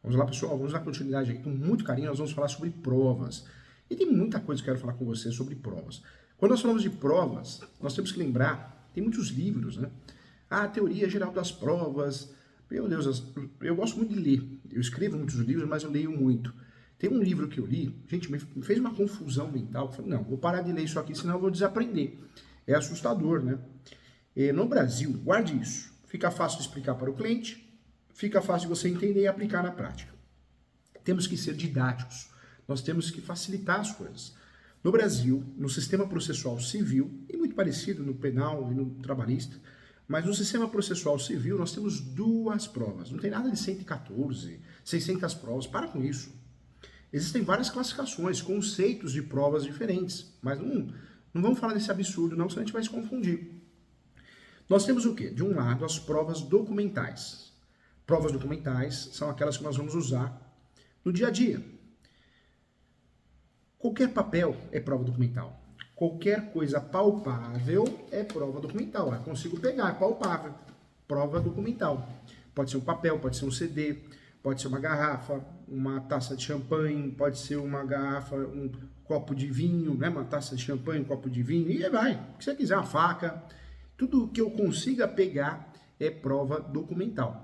Vamos lá, pessoal, vamos dar continuidade aqui com muito carinho, nós vamos falar sobre provas. E tem muita coisa que eu quero falar com você sobre provas. Quando nós falamos de provas, nós temos que lembrar, tem muitos livros, né? A teoria geral das provas. Meu Deus, eu gosto muito de ler. Eu escrevo muitos livros, mas eu leio muito. Tem um livro que eu li, gente, me fez uma confusão mental. Eu falei, não, vou parar de ler isso aqui, senão eu vou desaprender. É assustador, né? No Brasil, guarde isso. Fica fácil de explicar para o cliente, fica fácil de você entender e aplicar na prática. Temos que ser didáticos. Nós temos que facilitar as coisas. No Brasil, no sistema processual civil, e muito parecido no penal e no trabalhista, mas no sistema processual civil nós temos duas provas. Não tem nada de 114, 600 provas. Para com isso. Existem várias classificações, conceitos de provas diferentes, mas não vamos falar desse absurdo não, senão a gente vai se confundir. Nós temos o quê? De um lado, as provas documentais. Provas documentais são aquelas que nós vamos usar no dia a dia. Qualquer papel é prova documental. Qualquer coisa palpável é prova documental. Eu consigo pegar, é palpável. Prova documental. Pode ser um papel, pode ser um CD, pode ser uma garrafa, uma taça de champanhe, pode ser uma garrafa, um copo de vinho, né? Uma taça de champanhe, um copo de vinho, e aí vai. O que você quiser, uma faca. Tudo que eu consiga pegar é prova documental.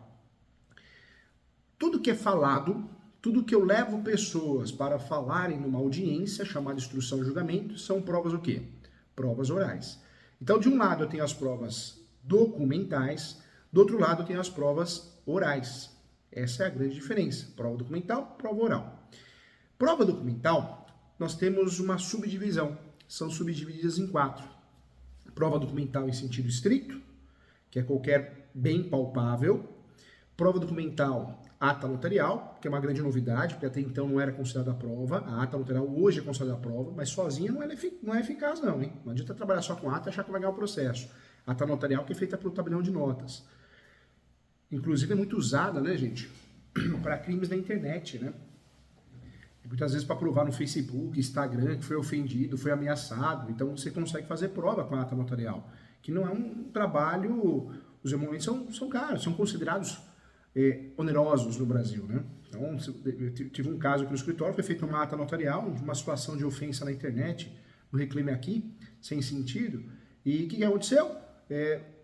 Tudo que é falado, tudo que eu levo pessoas para falarem numa audiência, chamada instrução e julgamento, são provas o quê? Provas orais. Então, de um lado eu tenho as provas documentais, do outro lado eu tenho as provas orais. Essa é a grande diferença. Prova documental, prova oral. Prova documental, nós temos uma subdivisão. São subdivididas em 4. Prova documental em sentido estrito, que é qualquer bem palpável. Prova documental, ata notarial, que é uma grande novidade, porque até então não era considerada prova. A ata notarial hoje é considerada prova, mas sozinha não é eficaz não, hein? Não adianta trabalhar só com ata e achar que vai ganhar o processo. Ata notarial que é feita pelo tabelião de notas. Inclusive é muito usada, né, gente, para crimes na internet, né? Muitas vezes para provar no Facebook, Instagram, que foi ofendido, foi ameaçado. Então você consegue fazer prova com a ata notarial, que não é um trabalho, os emolumentos são caros, são considerados onerosos no Brasil, né? Então, eu tive um caso aqui no escritório, foi feita uma ata notarial de uma situação de ofensa na internet, no Reclame Aqui, sem sentido, e o que aconteceu?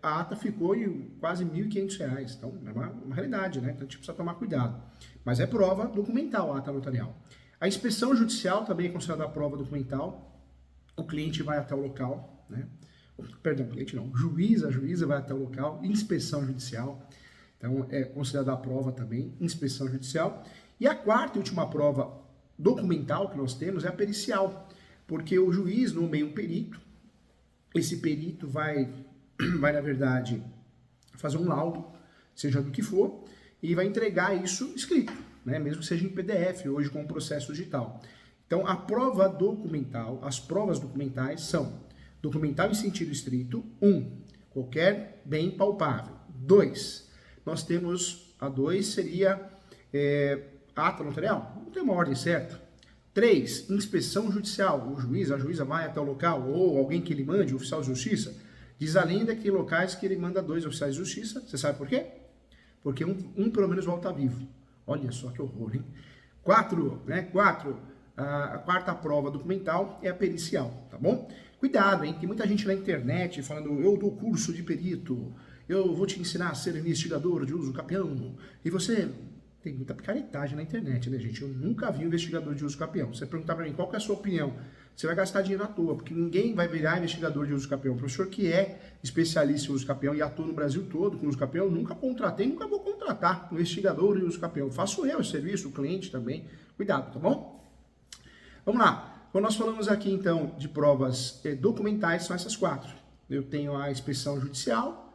A ata ficou em quase R$ 1.500, então é uma realidade, né? Então a gente precisa tomar cuidado. Mas é prova documental a ata notarial. A inspeção judicial também é considerada prova documental. O cliente vai até o local, né? Perdão, cliente não, a juíza vai até o local, inspeção judicial. Então, é considerada a prova também, inspeção judicial. E a quarta e última prova documental que nós temos é a pericial, porque o juiz nomeia um perito, esse perito vai na verdade, fazer um laudo, seja do que for, e vai entregar isso escrito, né? Mesmo que seja em PDF, hoje com o processo digital. Então, a prova documental, as provas documentais são documental em sentido estrito, 1, qualquer bem palpável. 2, nós temos, a 2 seria ata notarial, não tem uma ordem certa. 3, inspeção judicial, o juiz, a juíza vai até o local, ou alguém que ele mande, o oficial de justiça. Diz a lenda que tem locais que ele manda 2 oficiais de justiça, você sabe por quê? Porque um pelo menos volta vivo. Olha só que horror, hein? 4, né? 4, a quarta prova documental é a pericial, tá bom? Cuidado, hein? Tem muita gente na internet falando, eu dou curso de perito, eu vou te ensinar a ser investigador de uso capião. E você tem muita picaretagem na internet, né, gente? Eu nunca vi um investigador de uso capião. Você perguntar pra mim qual que é a sua opinião, você vai gastar dinheiro à toa, porque ninguém vai virar investigador de uso capião. O professor que é especialista em uso capião e atua no Brasil todo com uso capião, eu nunca contratei, nunca vou contratar um investigador de uso capião. Faço eu esse serviço, o cliente também. Cuidado, tá bom? Vamos lá. Quando nós falamos aqui, então, de provas documentais, são essas 4. Eu tenho a inspeção judicial,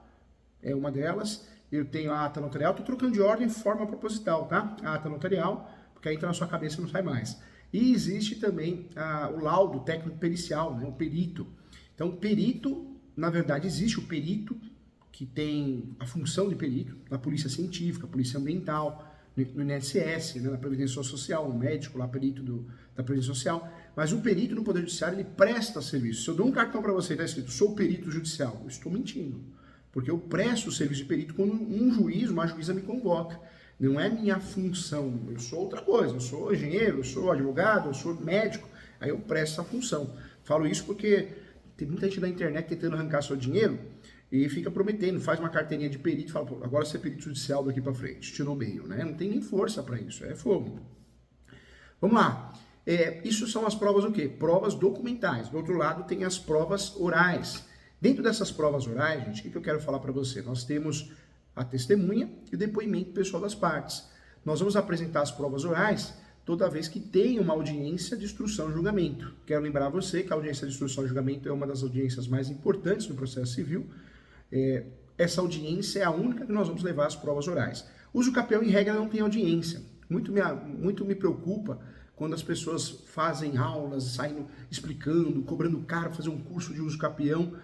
é uma delas. Eu tenho a ata notarial, estou trocando de ordem de forma proposital, tá? A ata notarial, porque aí entra na sua cabeça e não sai mais. E existe também o laudo técnico pericial, né? O perito. Então, perito, na verdade, existe o perito, que tem a função de perito, na polícia científica, polícia ambiental, no INSS, né? Na Previdência Social, o médico lá, perito da Previdência Social. Mas o perito no Poder Judiciário, ele presta serviço. Se eu dou um cartão para você e está escrito, sou perito judicial, eu estou mentindo. Porque eu presto o serviço de perito quando um juiz, uma juíza me convoca. Não é minha função. Eu sou outra coisa. Eu sou engenheiro, eu sou advogado, eu sou médico. Aí eu presto essa função. Falo isso porque tem muita gente na internet tentando arrancar seu dinheiro e fica prometendo, faz uma carteirinha de perito e fala, pô, agora você é perito judicial daqui para frente, te nomeio, né? Não tem nem força para isso, é fogo. Vamos lá. Isso são as provas o quê? Provas documentais. Do outro lado tem as provas orais. Dentro dessas provas orais, gente, o que eu quero falar para você? Nós temos a testemunha e o depoimento pessoal das partes. Nós vamos apresentar as provas orais toda vez que tem uma audiência de instrução e julgamento. Quero lembrar a você que a audiência de instrução e julgamento é uma das audiências mais importantes no processo civil. Essa audiência é a única que nós vamos levar as provas orais. Uso capião, em regra, não tem audiência. Muito me preocupa quando as pessoas fazem aulas, saem explicando, cobrando caro, fazer um curso de uso capião,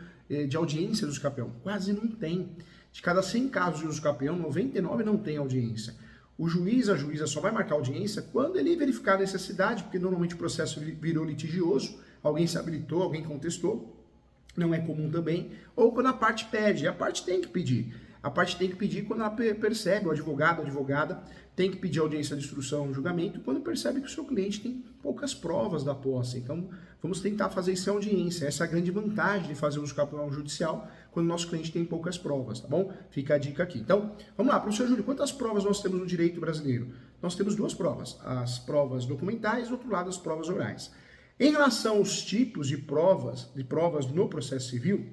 de audiência de uso capião. Quase não tem. De cada 100 casos de uso capião, 99 não tem audiência. O juiz, a juíza só vai marcar audiência quando ele verificar a necessidade, porque normalmente o processo virou litigioso, alguém se habilitou, alguém contestou, não é comum também, ou quando a parte pede, a parte tem que pedir. A parte tem que pedir quando ela percebe, o advogado, a advogada, tem que pedir audiência de instrução e julgamento quando percebe que o seu cliente tem poucas provas da posse. Então, vamos tentar fazer isso em audiência. Essa é a grande vantagem de fazer uso capião judicial quando o nosso cliente tem poucas provas, tá bom? Fica a dica aqui. Então, vamos lá, professor Júlio, quantas provas nós temos no direito brasileiro? Nós temos duas provas, as provas documentais e, do outro lado, as provas orais. Em relação aos tipos de provas no processo civil,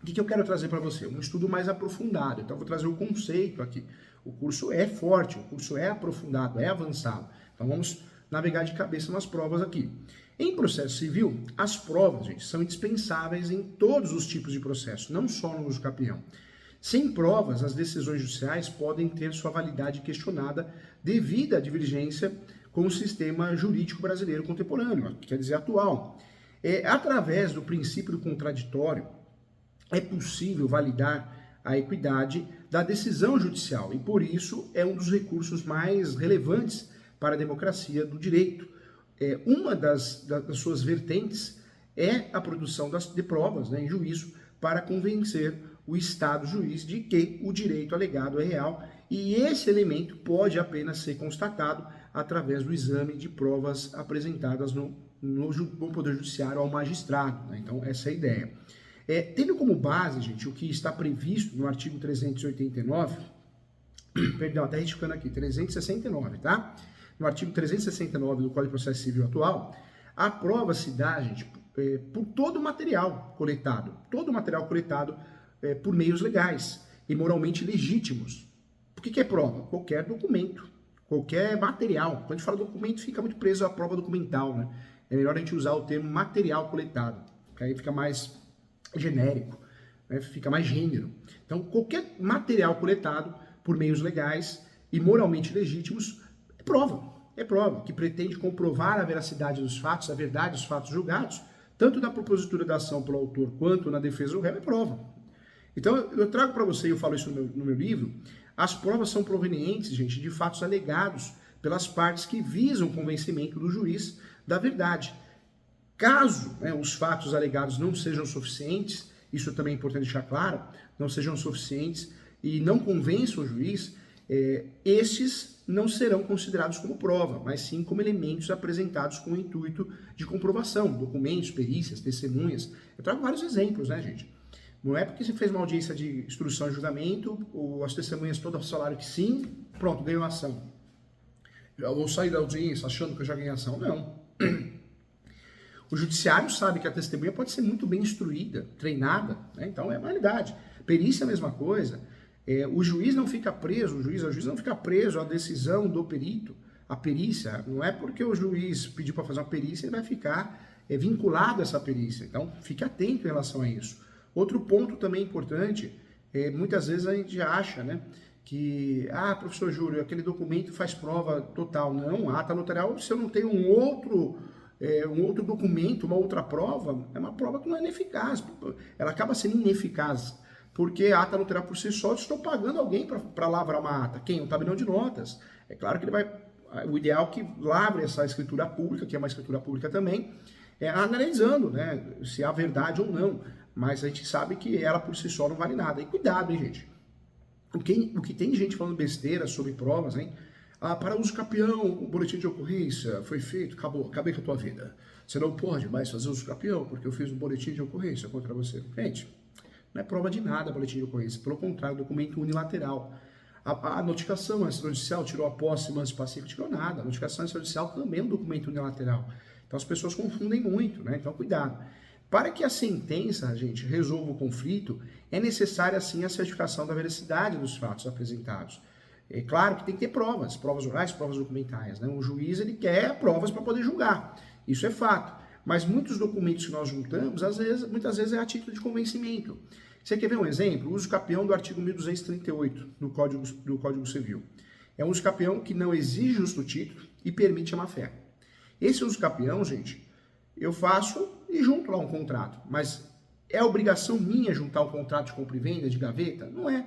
o que eu quero trazer para você? Um estudo mais aprofundado. Então, eu vou trazer o conceito aqui. O curso é forte, o curso é aprofundado, é avançado. Então, vamos navegar de cabeça nas provas aqui. Em processo civil, as provas, gente, são indispensáveis em todos os tipos de processo, não só no uso capião. Sem provas, as decisões judiciais podem ter sua validade questionada devido à divergência com o sistema jurídico brasileiro contemporâneo, quer dizer, atual. Através do princípio do contraditório, é possível validar a equidade da decisão judicial e, por isso, é um dos recursos mais relevantes para a democracia do direito. Uma das suas vertentes é a produção de provas, né, em juízo para convencer o Estado juiz de que o direito alegado é real e esse elemento pode apenas ser constatado através do exame de provas apresentadas no Poder Judiciário ao magistrado, né? Então, essa é a ideia. Tendo como base, gente, o que está previsto no artigo 389, perdão, até retificando aqui, 369, tá? No artigo 369 do Código de Processo Civil atual, a prova se dá, gente, por todo o material coletado por meios legais e moralmente legítimos. O que é prova? Qualquer documento, qualquer material. Quando a gente fala documento, fica muito preso à prova documental, né? É melhor a gente usar o termo material coletado, que aí fica mais genérico, né? Fica mais gênero. Então, qualquer material coletado por meios legais e moralmente legítimos é prova, que pretende comprovar a veracidade dos fatos, a verdade dos fatos julgados, tanto na propositura da ação pelo autor quanto na defesa do réu, é prova. Então, eu trago para você, eu falo isso no meu livro, as provas são provenientes, gente, de fatos alegados pelas partes que visam o convencimento do juiz da verdade. Caso, né, os fatos alegados não sejam suficientes, isso também é importante deixar claro, não sejam suficientes e não convençam o juiz, estes não serão considerados como prova, mas sim como elementos apresentados com o intuito de comprovação, documentos, perícias, testemunhas. Eu trago vários exemplos, né, gente? Não é porque você fez uma audiência de instrução e julgamento, ou as testemunhas todas falaram que sim, pronto, ganhou a ação. Eu vou sair da audiência achando que eu já ganhei a ação. Não. O judiciário sabe que a testemunha pode ser muito bem instruída, treinada, né? Então é validade. Perícia é a mesma coisa. O juiz não fica preso, a juiz não fica preso à decisão do perito. A perícia, não é porque o juiz pediu para fazer uma perícia, ele vai ficar vinculado a essa perícia. Então, fique atento em relação a isso. Outro ponto também importante, muitas vezes a gente acha, né, que, professor Júlio, aquele documento faz prova total. Não, a ata notarial, se eu não tenho um outro documento, uma outra prova, é uma prova que não é ineficaz. Ela acaba sendo ineficaz, porque a ata notarial por si só, eu estou pagando alguém para lavrar uma ata. Quem? Um tabelião de notas. É claro que ele vai... O ideal é que lavre essa escritura pública, que é uma escritura pública também, analisando, né, se há verdade ou não. Mas a gente sabe que ela por si só não vale nada. E cuidado, hein, gente? O que tem gente falando besteira sobre provas, hein? Ah, para uso capião, o boletim de ocorrência foi feito, acabei com a tua vida. Você não pode mais fazer uso capião porque eu fiz um boletim de ocorrência contra você. Gente, não é prova de nada boletim de ocorrência, pelo contrário, documento unilateral. A notificação extrajudicial tirou a posse, manso pacífico, tirou nada. A notificação extrajudicial também é um documento unilateral. Então as pessoas confundem muito, né? Então cuidado. Para que a sentença, gente, resolva o conflito, é necessária, sim, a certificação da veracidade dos fatos apresentados. É claro que tem que ter provas orais, provas documentais, né? O juiz, ele quer provas para poder julgar, isso é fato. Mas muitos documentos que nós juntamos, muitas vezes é a título de convencimento. Você quer ver um exemplo? O uso capião do artigo 1238 do Código Civil. É um uso capião que não exige justo título e permite a má-fé. Esse uso capião, gente, eu faço e junto lá um contrato, mas é obrigação minha juntar um contrato de compra e venda de gaveta? Não é.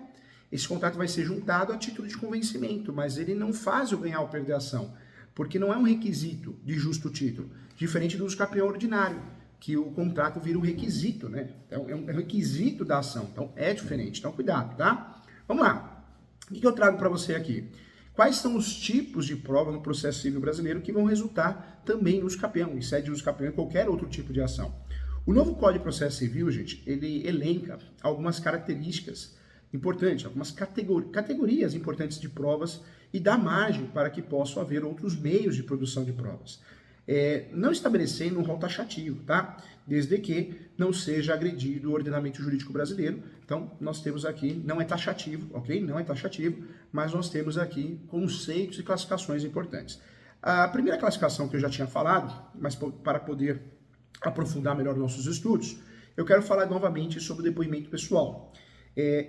Esse contrato vai ser juntado a título de convencimento, mas ele não faz eu ganhar ou perder a ação, porque não é um requisito de justo título, diferente do uso capião ordinário, que o contrato vira um requisito, né? Então, é um requisito da ação, então é diferente, então cuidado, tá? Vamos lá, o que eu trago para você aqui? Quais são os tipos de prova no processo civil brasileiro que vão resultar também no uso capião, em sede de uso capião e qualquer outro tipo de ação? O novo Código de Processo Civil, gente, ele elenca algumas características importantes, algumas categorias importantes de provas e dá margem para que possam haver outros meios de produção de provas. Não estabelecendo um rol taxativo, tá? Desde que não seja agredido o ordenamento jurídico brasileiro. Então, nós temos aqui, não é taxativo, ok? Não é taxativo, mas nós temos aqui conceitos e classificações importantes. A primeira classificação que eu já tinha falado, mas para poder aprofundar melhor nossos estudos, eu quero falar novamente sobre o depoimento pessoal.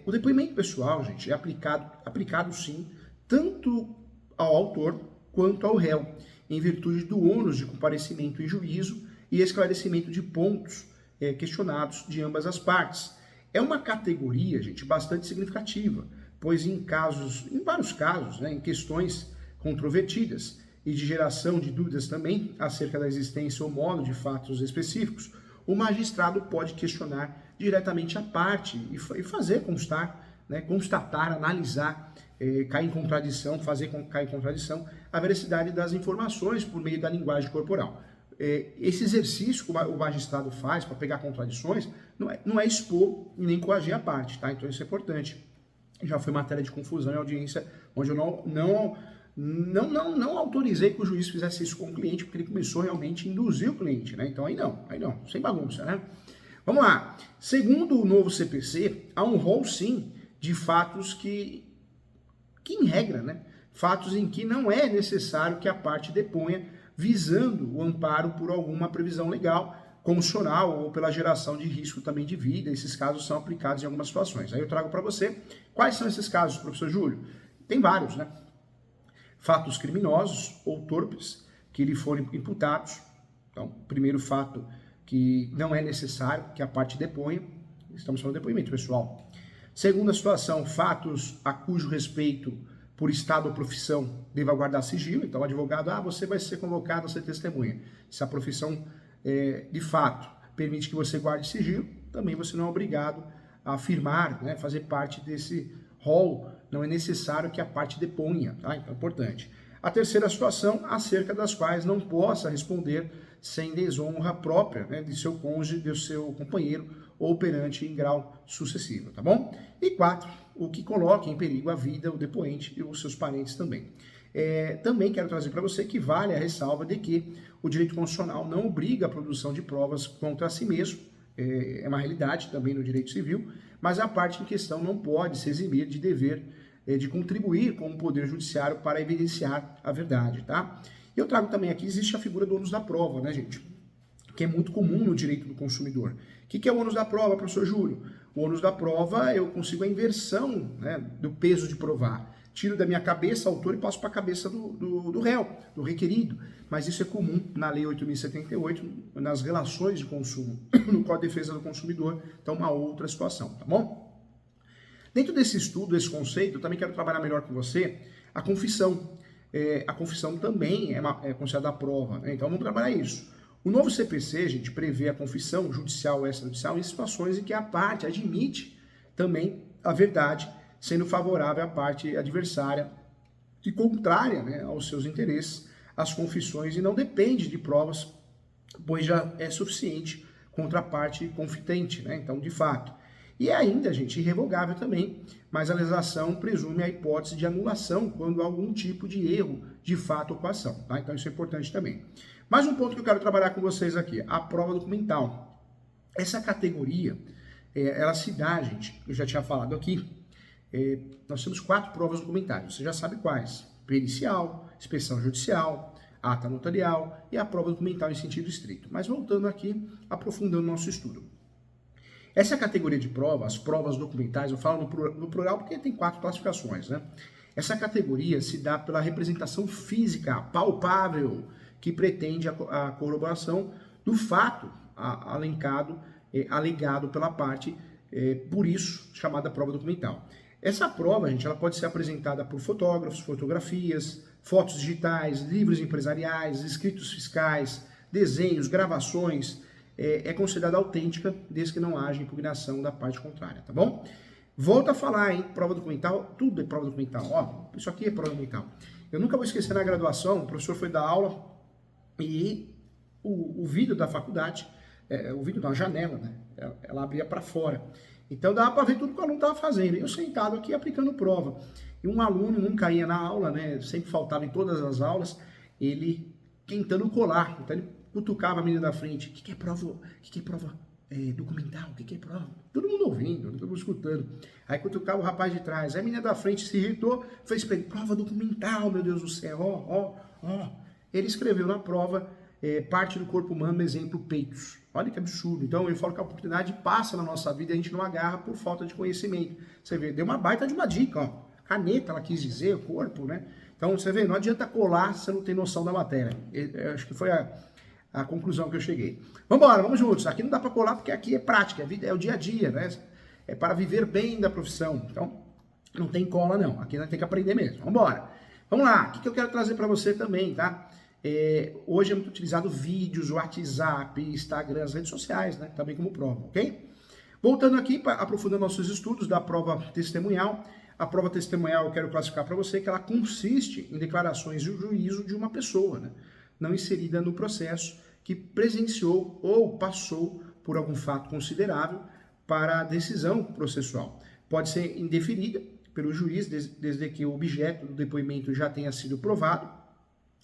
O depoimento pessoal, gente, é aplicado sim, tanto ao autor quanto ao réu, em virtude do ônus de comparecimento em juízo e esclarecimento de pontos questionados de ambas as partes. É uma categoria, gente, bastante significativa, pois em vários casos, né, em questões controvertidas e de geração de dúvidas também acerca da existência ou modo de fatos específicos, o magistrado pode questionar diretamente a parte e fazer constar, né, constatar, analisar, cair em contradição, fazer cair em contradição a veracidade das informações por meio da linguagem corporal. Esse exercício que o magistrado faz para pegar contradições não é expor e nem coagir a parte, tá? Então isso é importante. Já foi matéria de confusão em audiência, onde eu não autorizei que o juiz fizesse isso com o cliente, porque ele começou realmente a induzir o cliente, né? Então aí não, sem bagunça, né? Vamos lá. Segundo o novo CPC, há um rol sim de fatos que em regra, né? Fatos em que não é necessário que a parte deponha visando o amparo por alguma previsão legal, constitucional ou pela geração de risco também de vida. Esses casos são aplicados em algumas situações. Aí eu trago para você quais são esses casos, professor Júlio. Tem vários, né? Fatos criminosos ou torpes que lhe forem imputados. Então, primeiro fato que não é necessário que a parte deponha. Estamos falando de depoimento pessoal. Segunda situação, fatos a cujo respeito por estado ou profissão deva guardar sigilo. Então, o advogado, você vai ser convocado a ser testemunha. Se a profissão, de fato, permite que você guarde sigilo, também você não é obrigado a afirmar, né, fazer parte desse rol. Não é necessário que a parte deponha, tá? Então, é importante. A terceira situação, acerca das quais não possa responder sem desonra própria, né, de seu cônjuge, de seu companheiro, ou perante em grau sucessivo, tá bom? E 4, o que coloque em perigo a vida, o depoente e os seus parentes também. Também quero trazer para você que vale a ressalva de que o direito constitucional não obriga a produção de provas contra si mesmo, é uma realidade também no direito civil, mas a parte em questão não pode se eximir de dever de contribuir com o Poder Judiciário para evidenciar a verdade, tá? E eu trago também aqui, existe a figura do ônus da prova, né, gente? Que é muito comum no direito do consumidor. O que é o ônus da prova, professor Júlio? O ônus da prova, eu consigo a inversão, né, do peso de provar. Tiro da minha cabeça, autor, e passo para a cabeça do réu, do requerido. Mas isso é comum na Lei 8.078, nas relações de consumo, no Código de Defesa do Consumidor. Então, uma outra situação, tá bom? Dentro desse estudo, desse conceito, eu também quero trabalhar melhor com você a confissão. A confissão também é considerada prova, né? Então, vamos trabalhar isso. O novo CPC, gente, prevê a confissão judicial ou extrajudicial em situações em que a parte admite também a verdade sendo favorável à parte adversária e contrária, né, aos seus interesses, às confissões, e não depende de provas, pois já é suficiente contra a parte confitente, né? Então, de fato. E é ainda, gente, irrevogável também, mas a legislação presume a hipótese de anulação quando há algum tipo de erro de fato ou coação, tá? Então, isso é importante também. Mais um ponto que eu quero trabalhar com vocês aqui, a prova documental. Essa categoria, ela se dá, gente, eu já tinha falado aqui, nós temos 4 provas documentais, você já sabe quais: pericial, inspeção judicial, ata notarial e a prova documental em sentido estrito. Mas voltando aqui, aprofundando nosso estudo. Essa categoria de prova, as provas documentais, eu falo no plural porque tem 4 classificações, né? Essa categoria se dá pela representação física palpável que pretende a corroboração do fato alegado pela parte, por isso chamada prova documental. Essa prova, gente, ela pode ser apresentada por fotógrafos, fotografias, fotos digitais, livros empresariais, escritos fiscais, desenhos, gravações. É considerada autêntica desde que não haja impugnação da parte contrária, tá bom? Volto a falar, hein? Prova documental, tudo é prova documental. Ó, isso aqui é prova documental. Eu nunca vou esquecer na graduação, o professor foi dar aula e o vidro da faculdade, o vidro da janela, né? Ela abria para fora. Então dava para ver tudo que o aluno estava fazendo. Eu sentado aqui aplicando prova. E um aluno nunca ia na aula, né? Sempre faltava em todas as aulas, ele tentando colar. Então ele cutucava a menina da frente. O que é prova? O que é prova documental? O que é prova? Todo mundo ouvindo, todo mundo escutando. Aí cutucava o rapaz de trás. Aí a menina da frente se irritou, fez para ele, prova documental, meu Deus do céu, ó. Ele escreveu na prova, parte do corpo humano, exemplo, peitos. Olha que absurdo. Então, eu falo que a oportunidade passa na nossa vida e a gente não agarra por falta de conhecimento. Você vê, deu uma baita de uma dica, ó. Caneta, ela quis dizer, o corpo, né? Então, você vê, não adianta colar se você não tem noção da matéria. Eu acho que foi a conclusão que eu cheguei. Vamos embora, vamos juntos. Aqui não dá para colar porque aqui é prática, é o dia a dia, né? É para viver bem da profissão. Então, não tem cola não. Aqui nós temos que aprender mesmo. Vamos embora. Vamos lá. O que eu quero trazer para você também, tá? Hoje é muito utilizado vídeos, WhatsApp, Instagram, as redes sociais, né? Também como prova, ok? Voltando aqui, aprofundando nossos estudos da prova testemunhal. A prova testemunhal eu quero classificar para você que ela consiste em declarações de juízo de uma pessoa, né? Não inserida no processo, que presenciou ou passou por algum fato considerável para a decisão processual. Pode ser indeferida pelo juiz desde que o objeto do depoimento já tenha sido provado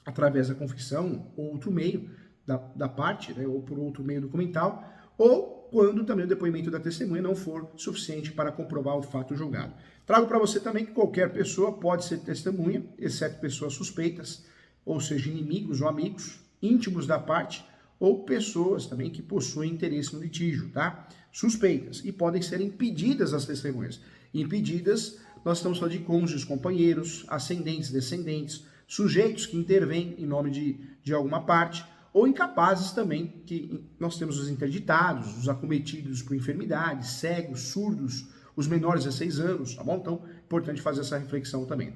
através da confissão ou outro meio da parte, né, ou por outro meio documental, ou quando também o depoimento da testemunha não for suficiente para comprovar o fato julgado. Trago para você também que qualquer pessoa pode ser testemunha, exceto pessoas suspeitas, ou seja, inimigos ou amigos, íntimos da parte, ou pessoas também que possuem interesse no litígio, tá? Suspeitas, e podem ser impedidas as testemunhas. Impedidas, nós estamos falando de cônjuges, companheiros, ascendentes, descendentes, sujeitos que intervêm em nome de alguma parte, ou incapazes também, que nós temos os interditados, os acometidos por enfermidades, cegos, surdos, os menores de 6 anos, tá bom? Então, é importante fazer essa reflexão também.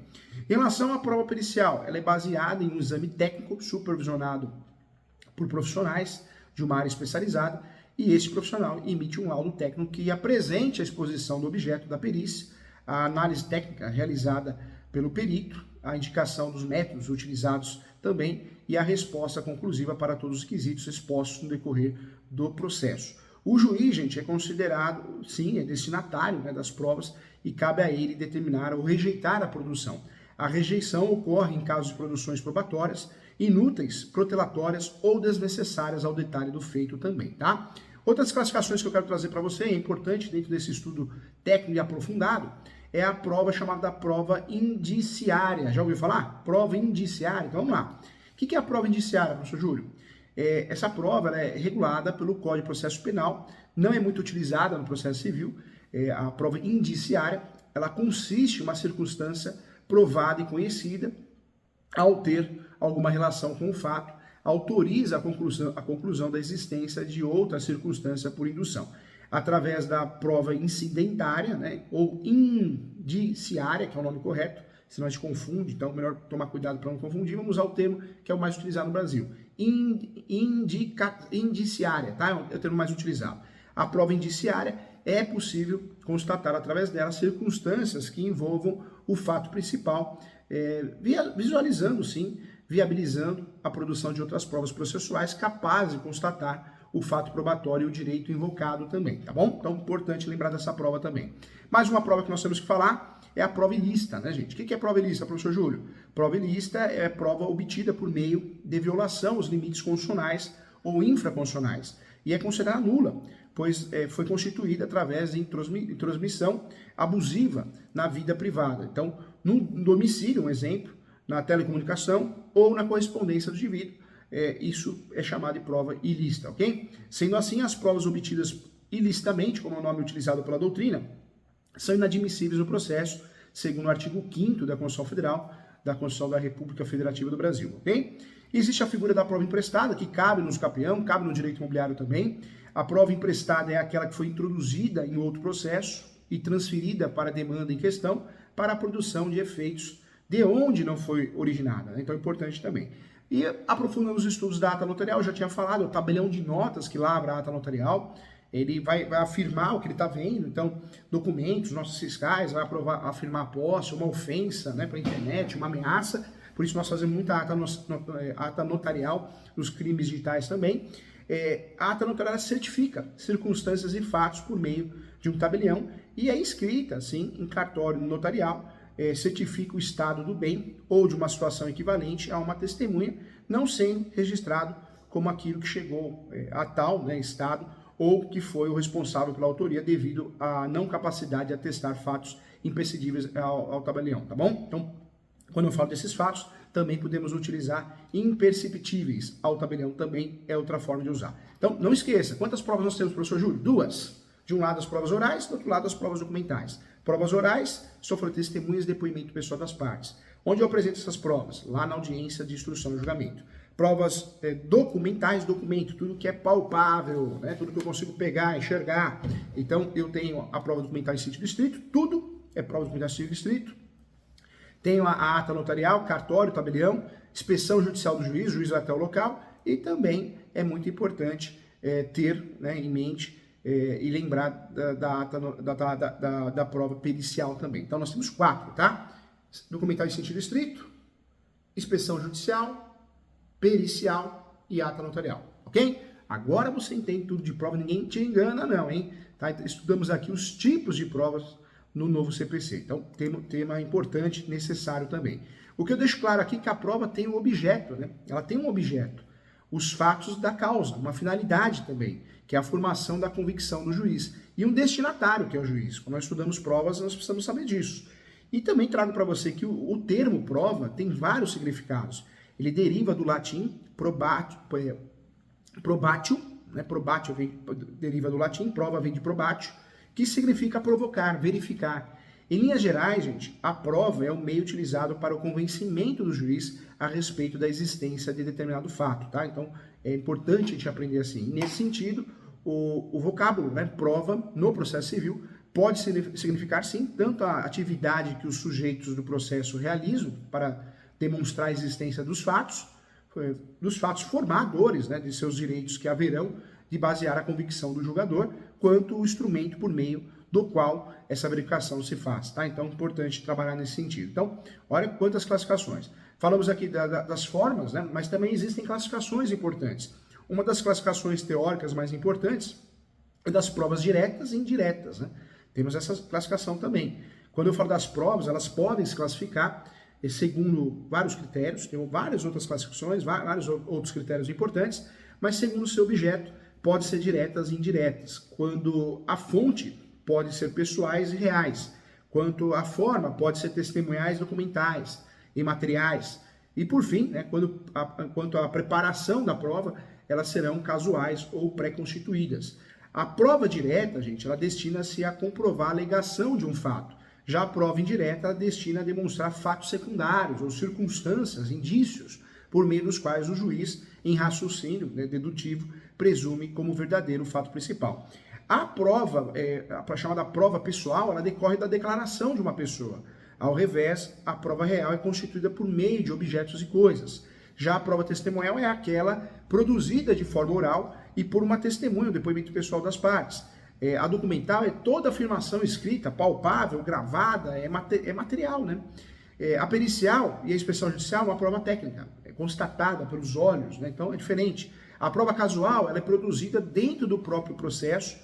Em relação à prova pericial, ela é baseada em um exame técnico supervisionado por profissionais de uma área especializada, e esse profissional emite um laudo técnico que apresente a exposição do objeto da perícia, a análise técnica realizada pelo perito, a indicação dos métodos utilizados também e a resposta conclusiva para todos os quesitos expostos no decorrer do processo. O juiz, gente, é considerado, sim, é destinatário, né, das provas e cabe a ele determinar ou rejeitar a produção. A rejeição ocorre em casos de produções probatórias, inúteis, protelatórias ou desnecessárias ao detalhe do feito também, tá? Outras classificações que eu quero trazer para você, é importante dentro desse estudo técnico e aprofundado, é a prova chamada prova indiciária. Já ouviu falar? Prova indiciária. Então vamos lá. O que é a prova indiciária, professor Júlio? Essa prova ela é regulada pelo Código de Processo Penal, não é muito utilizada no processo civil. A prova indiciária, ela consiste em uma circunstância provada e conhecida, ao ter alguma relação com o fato, autoriza a conclusão da existência de outra circunstância por indução. Através da prova incidentária, né, ou indiciária, que é o nome correto, senão a gente confunde, então é melhor tomar cuidado para não confundir, vamos usar o termo que é o mais utilizado no Brasil. Indiciária, tá? É o termo mais utilizado. A prova indiciária é possível constatar através dela circunstâncias que envolvam o fato principal, visualizando, sim, viabilizando a produção de outras provas processuais capazes de constatar o fato probatório e o direito invocado também, tá bom? Então, importante lembrar dessa prova também. Mais uma prova que nós temos que falar é a prova ilícita, né, gente? O que é prova ilícita, professor Júlio? Prova ilícita é prova obtida por meio de violação aos limites constitucionais ou infraconstitucionais e é considerada nula, pois foi constituída através de intromissão abusiva na vida privada. Então, no domicílio, um exemplo, na telecomunicação ou na correspondência do indivíduo, isso é chamado de prova ilícita, ok? Sendo assim, as provas obtidas ilicitamente, como é o nome utilizado pela doutrina, são inadmissíveis no processo, segundo o artigo 5º da Constituição Federal, da Constituição da República Federativa do Brasil, ok? Existe a figura da prova emprestada, que cabe nos capião, cabe no direito imobiliário também. A prova emprestada é aquela que foi introduzida em outro processo e transferida para a demanda em questão para a produção de efeitos de onde não foi originada, né? Então é importante também. E aprofundando os estudos da ata notarial, eu já tinha falado, o tabelião de notas que lavra a ata notarial, ele vai afirmar o que ele está vendo, então documentos, nossos fiscais, vai afirmar a posse, uma ofensa, né, para a internet, uma ameaça, por isso nós fazemos muita ata notarial nos crimes digitais também. A ata notarial certifica circunstâncias e fatos por meio de um tabelião e é escrita, assim, em cartório notarial, certifica o estado do bem ou de uma situação equivalente a uma testemunha, não sendo registrado como aquilo que chegou a tal, né, estado ou que foi o responsável pela autoria devido à não capacidade de atestar fatos imprescindíveis ao tabelião, tá bom? Então, quando eu falo desses fatos, também podemos utilizar imperceptíveis ao tabelião, também é outra forma de usar. Então, não esqueça, quantas provas nós temos, professor Júlio? 2. De um lado as provas orais, do outro lado as provas documentais. Provas orais, sofrem testemunhas, depoimento pessoal das partes. Onde eu apresento essas provas? Lá na audiência de instrução e julgamento. Provas documentais, documento, tudo que é palpável, né? Tudo que eu consigo pegar, enxergar. Então, eu tenho a prova documental em sítio distrito, tudo é prova documental em sítio distrito. Tenho a ata notarial, cartório, tabelião, inspeção judicial do juiz, o juiz vai até o local, e também é muito importante ter, né, em mente e lembrar da prova pericial também. Então, nós temos 4, tá? Documental em sentido estrito, inspeção judicial, pericial e ata notarial, ok? Agora você entende tudo de prova, ninguém te engana não, hein? Tá? Estudamos aqui os tipos de provas no novo CPC. Então, tema importante, necessário também. O que eu deixo claro aqui é que a prova tem um objeto, né? Ela tem um objeto, os fatos da causa, uma finalidade também, que é a formação da convicção do juiz, e um destinatário, que é o juiz. Quando nós estudamos provas, nós precisamos saber disso. E também trago para você que o termo prova tem vários significados. Ele deriva do latim probatio, né? Probatio deriva do latim, prova vem de probatio, que significa provocar, verificar. Em linhas gerais, gente, a prova é o meio utilizado para o convencimento do juiz a respeito da existência de determinado fato, tá? Então, é importante a gente aprender assim. E nesse sentido, o vocábulo, né, prova, no processo civil, pode significar, sim, tanto a atividade que os sujeitos do processo realizam para demonstrar a existência dos fatos formadores, né, de seus direitos que haverão de basear a convicção do julgador, quanto o instrumento por meio do qual essa verificação se faz, tá? Então, é importante trabalhar nesse sentido. Então, olha quantas classificações. Falamos aqui das formas, né, mas também existem classificações importantes. Uma das classificações teóricas mais importantes é das provas diretas e indiretas, né? Temos essa classificação também. Quando eu falo das provas, elas podem se classificar segundo vários critérios, tem várias outras classificações, vários outros critérios importantes, mas segundo o seu objeto, pode ser diretas e indiretas, quando a fonte pode ser pessoais e reais, quanto a forma pode ser testemunhais, documentais e materiais, e por fim, né, quanto à preparação da prova, elas serão casuais ou pré-constituídas. A prova direta, gente, ela destina-se a comprovar a alegação de um fato. Já a prova indireta, ela destina a demonstrar fatos secundários ou circunstâncias, indícios, por meio dos quais o juiz, em raciocínio, né, dedutivo, presume como verdadeiro o fato principal. A prova, a chamada prova pessoal, ela decorre da declaração de uma pessoa. Ao revés, a prova real é constituída por meio de objetos e coisas. Já a prova testemunhal é aquela produzida de forma oral e por uma testemunha, o depoimento pessoal das partes. A documental é toda afirmação escrita, palpável, gravada, é material, né? A pericial e a inspeção judicial é uma prova técnica, é constatada pelos olhos, né? Então é diferente. A prova casual, ela é produzida dentro do próprio processo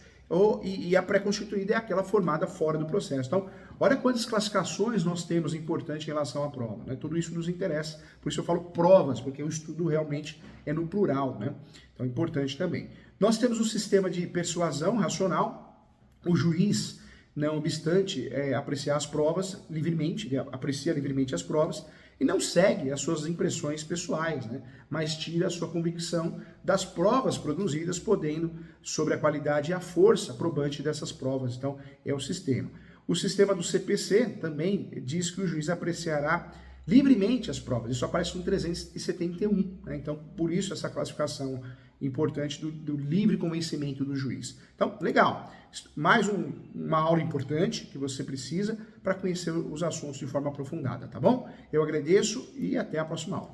e a pré-constituída é aquela formada fora do processo. Então, olha quantas classificações nós temos importantes em relação à prova, né? Tudo isso nos interessa, por isso eu falo provas, porque o estudo realmente é no plural, né? Então é importante também. Nós temos um sistema de persuasão racional, o juiz, não obstante apreciar as provas livremente, ele aprecia livremente as provas e não segue as suas impressões pessoais, né? Mas tira a sua convicção das provas produzidas, podendo sobre a qualidade e a força probante dessas provas. Então, é o sistema. O sistema do CPC também diz que o juiz apreciará livremente as provas. Isso aparece no 371, né? Então, por isso essa classificação importante do livre convencimento do juiz. Então, legal. Mais uma aula importante que você precisa para conhecer os assuntos de forma aprofundada, tá bom? Eu agradeço e até a próxima aula.